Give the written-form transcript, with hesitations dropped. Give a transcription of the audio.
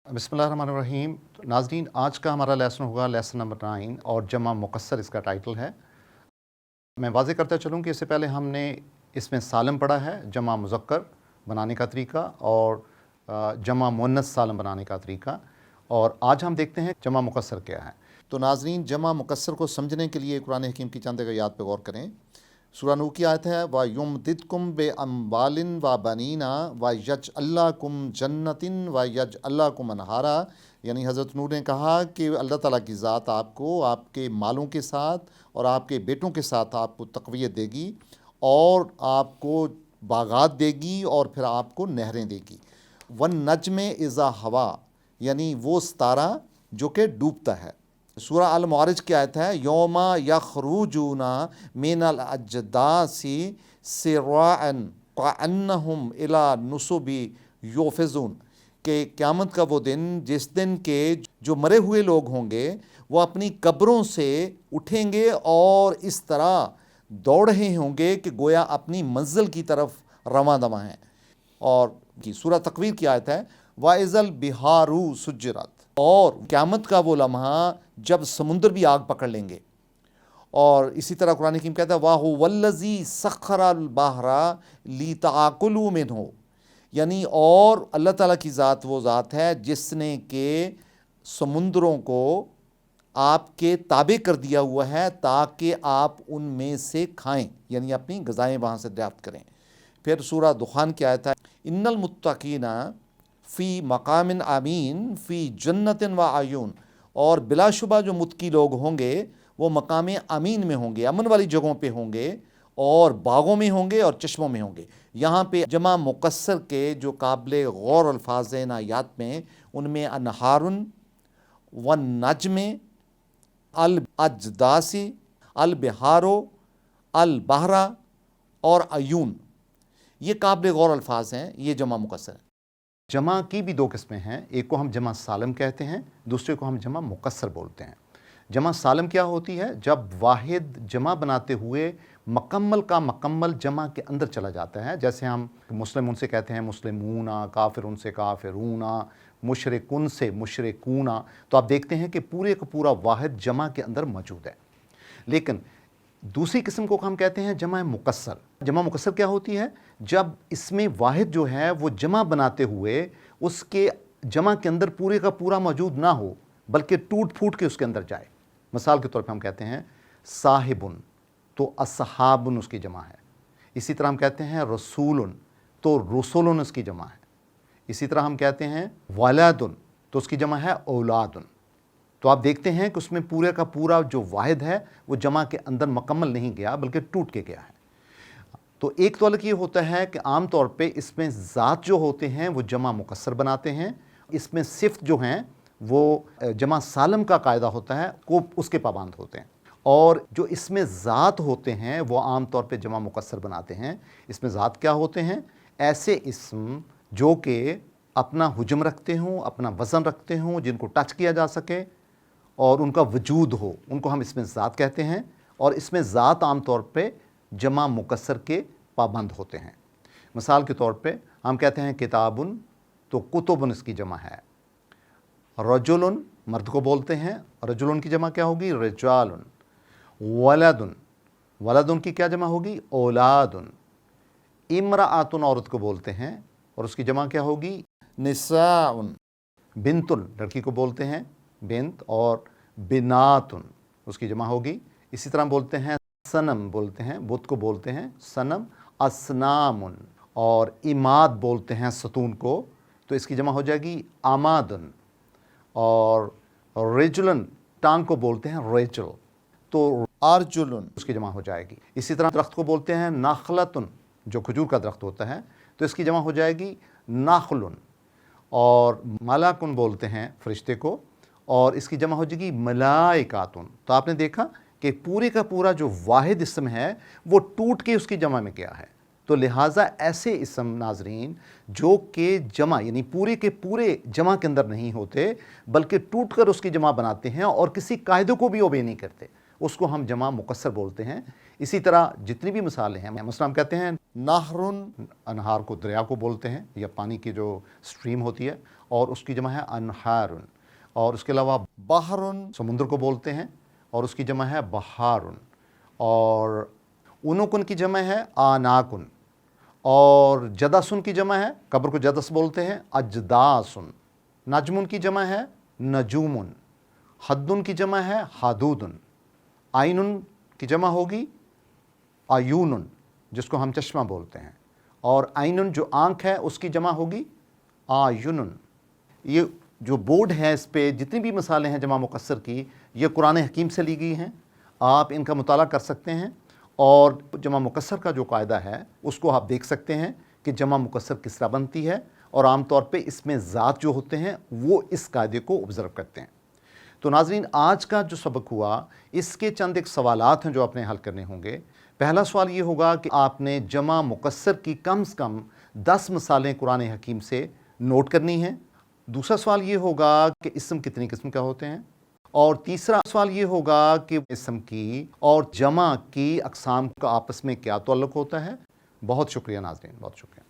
बिस्मिल्लाहिर्रहमानिर्रहीम। नाज़रीन, आज का हमारा लेसन होगा लेसन नंबर 9 और जमा मुकस्सर इसका टाइटल है। मैं वाज़ेह करता चलूँ कि इससे पहले हमने इसमें सालम पढ़ा है, जमा मुज़क्कर बनाने का तरीका और जमा मुअन्नस सालम बनाने का तरीका, और आज हम देखते हैं जमा मुकस्सर क्या है। तो नाज़रीन, जमा मुकस्सर को समझने के लिए कुरान हकीम की चंद आयात पर गौर करें। सूरह नूह की आयत है, व युमदिदकुम बे अम्वालिन व बनीना व यजअल्लाकुम जन्नतिन व यजअल्लाकुम अनहारा। यानी हज़रत नूह ने कहा कि अल्लाह ताला की ज़ात आपको आपके मालों के साथ और आपके बेटों के साथ आपको तक़वियत देगी और आपको बागात देगी और फिर आपको नहरें देगी। वन नजमे इज़ा हवा, यानी वो सितारा जो कि डूबता है। सूरह अल मुआरिज की आयत है, यौमा यखरुजूना मिनल अजदासी सिराअन कअन्नहुम इला नुसुबी यूफिज़ून, कि क़यामत का वो दिन जिस दिन के जो मरे हुए लोग होंगे वो अपनी कब्रों से उठेंगे और इस तरह दौड़ रहे होंगे कि गोया अपनी मंजिल की तरफ रवां दवां हैं। और सूरह तकवीर की आयत है, वाइज़ल बिहारू सुज्जरत, और क़यामत का वो लम्हा जब समुंदर भी आग पकड़ लेंगे। और इसी तरह कुरान हकीम कहता है, वाहु वल्लज़ी सख़रल बहरा लिताकुलू मिन्हु, यानी और अल्लाह ताला की ज़ात वो ज़ात है जिसने के समुंदरों को आपके ताबे कर दिया हुआ है ताकि आप उनमें से खाएं, यानी अपनी ग़िज़ाएँ वहाँ से दरियाफ़्त करें। फिर सूरह दुखान की आयत है, इन्नल मुत्तकीना फ़ी मकामिन आमीन फ़ी जन्नतिन व आयून, और बिलाशुबा जो मुत्की लोग होंगे वो मकाम अमीन में होंगे, अमन वाली जगहों पे होंगे और बागों में होंगे और चश्मों में होंगे। यहाँ पे जमा मुकस्सर के जो काबिल गौर अल्फाज हैं आयात में, उनमें अनहारुन वन नजमे अल अजदासी अल बिहारो अल बहरा और अयून, ये काबिल गौर अल्फाज हैं, ये जमा मुकस्सर है। जमा की भी दो किस्में हैं, एक को हम जमा सालम कहते हैं, दूसरे को हम जमा मुकस्सर बोलते हैं। जमा सालम क्या होती है? जब वाहिद जमा बनाते हुए मकम्मल का मकम्मल जमा के अंदर चला जाता है। जैसे हम मुस्लिम उनसे कहते हैं मुस्लिमूना, काफिर उनसे काफिरूना, मुशरिकुन से मुशरिकूना। तो आप देखते हैं कि पूरे का पूरा वाहिद जमा के अंदर मौजूद है। लेकिन दूसरी किस्म को हम कहते हैं जमा मुकस्सर। जमा मुकस्सर क्या होती है? जब इसमें वाहिद जो है वो जमा बनाते हुए उसके जमा के अंदर पूरे का पूरा मौजूद ना हो, बल्कि टूट फूट के उसके अंदर जाए। मिसाल के तौर पे हम कहते हैं साहिबुन, तो अस्हाबुन उसकी जमा है। इसी तरह हम कहते हैं रसूलुन, तो रसुलुन उसकी जमा है। इसी तरह हम कहते हैं वलादुन, तो उसकी जमा है औलादुन। तो आप देखते हैं कि उसमें पूरे का पूरा जो वाहिद है वो जमा के अंदर मुकम्मल नहीं गया, बल्कि टूट के गया है। तो एक तौलक ये होता है कि आम तौर पे इसमें ज़ात जो होते हैं वो जमा मुकस्सर बनाते हैं, इसमें सिफ्त जो हैं वो जमा सालम का कायदा होता है को उसके पाबंद होते हैं, और जो इसमें ज़ात होते हैं वो आम तौर पे जमा मुकस्सर बनाते हैं। इसमें ज़ात क्या होते हैं? ऐसे इस्म जो कि अपना हुज्म रखते हों, अपना वज़न रखते हों, जिनको टच किया जा सके और उनका वजूद हो, उनको हम इसमें ज़ात कहते हैं। और इसमें ज़ात आम तौर पे जमा मुकस्सर के पाबंद होते हैं। मिसाल के तौर पे हम कहते हैं किताबुन, तो कुतुबुन इसकी जमा है। रजुलुन मर्द को बोलते हैं, रजुलुन की जमा क्या होगी? रिजालुन। वलदुन, वलदुन की क्या जमा होगी? औलादुन। इम्राअतुन औरत को बोलते हैं और उसकी जमा क्या होगी? निसाउन। बिन्तुन लड़की को बोलते हैं बिन्त, और बिनातुन उसकी जमा होगी। इसी तरह बोलते हैं सनम, बोलते हैं बुत को बोलते हैं सनम। असनामुन, और इमाद बोलते हैं सतून को, तो इसकी जमा हो जाएगी आमादुन। और रेजुलन टांग को बोलते हैं रेजुल, तो आरजुलन उसकी जमा हो जाएगी। इसी तरह दरख्त को बोलते हैं नाखलतुन, जो खजूर का दरख्त होता है, तो इसकी जमा हो जाएगी नाखलुन। और मलाकुन बोलते हैं फरिश्ते को, और इसकी जमा हो जाएगी मलाइकातुन। तो आपने देखा कि पूरे का पूरा जो वाहिद इस्म है वो टूट के उसकी जमा में गया है। तो लिहाजा ऐसे इस्म नाजरीन जो कि जमा यानी पूरे के पूरे जमा के अंदर नहीं होते, बल्कि टूट कर उसकी जमा बनाते हैं और किसी कायदे को भी ओबे नहीं करते, उसको हम जमा मुकस्सर बोलते हैं। اسی طرح جتنی بھی مثالیں ہیں، مثلا ہم کہتے ہیں نہرن، انہار کو دریا کو بولتے ہیں یا پانی کی جو سٹریم ہوتی ہے، اور اس کی جمع ہے انہارن. اور اس کے علاوہ بحرن، سمندر کو بولتے ہیں اور اس کی جمع ہے بحارن. اور اونوکن کی جمع ہے آناکن. اور جدسن کی جمع ہے، قبر کو جدس بولتے ہیں، اجداسن. نجمن کی جمع ہے نجومن. حدن کی جمع ہے حدودن. آئینن کی جمع ہوگی آیونن، جس کو ہم چشمہ بولتے ہیں. اور آئینن جو آنکھ ہے اس کی جمع ہوگی آیونن. یہ جو بورڈ ہے اس پہ جتنی بھی مثالیں ہیں جمع مکسر کی، یہ قرآن حکیم سے لی گئی ہیں. آپ ان کا مطالعہ کر سکتے ہیں اور جمع مکسر کا جو قاعدہ ہے اس کو آپ دیکھ سکتے ہیں کہ جمع مکسر کس طرح بنتی ہے، اور عام طور پہ اس میں ذات جو ہوتے ہیں وہ اس قاعدے کو آبزرو کرتے ہیں. تو ناظرین، آج کا جو سبق ہوا اس کے چند ایک سوالات ہیں جو آپ نے حل کرنے ہوں گے. پہلا سوال یہ ہوگا کہ آپ نے جمع مکسر کی کم سے کم 10 مثالیں قرآن حکیم سے نوٹ کرنی ہیں. دوسرا سوال یہ ہوگا کہ اسم کتنی قسم کا ہوتے ہیں. اور تیسرا سوال یہ ہوگا کہ اسم کی اور جمع کی اقسام کا آپس میں کیا تعلق ہوتا ہے. بہت شکریہ ناظرین، بہت شکریہ.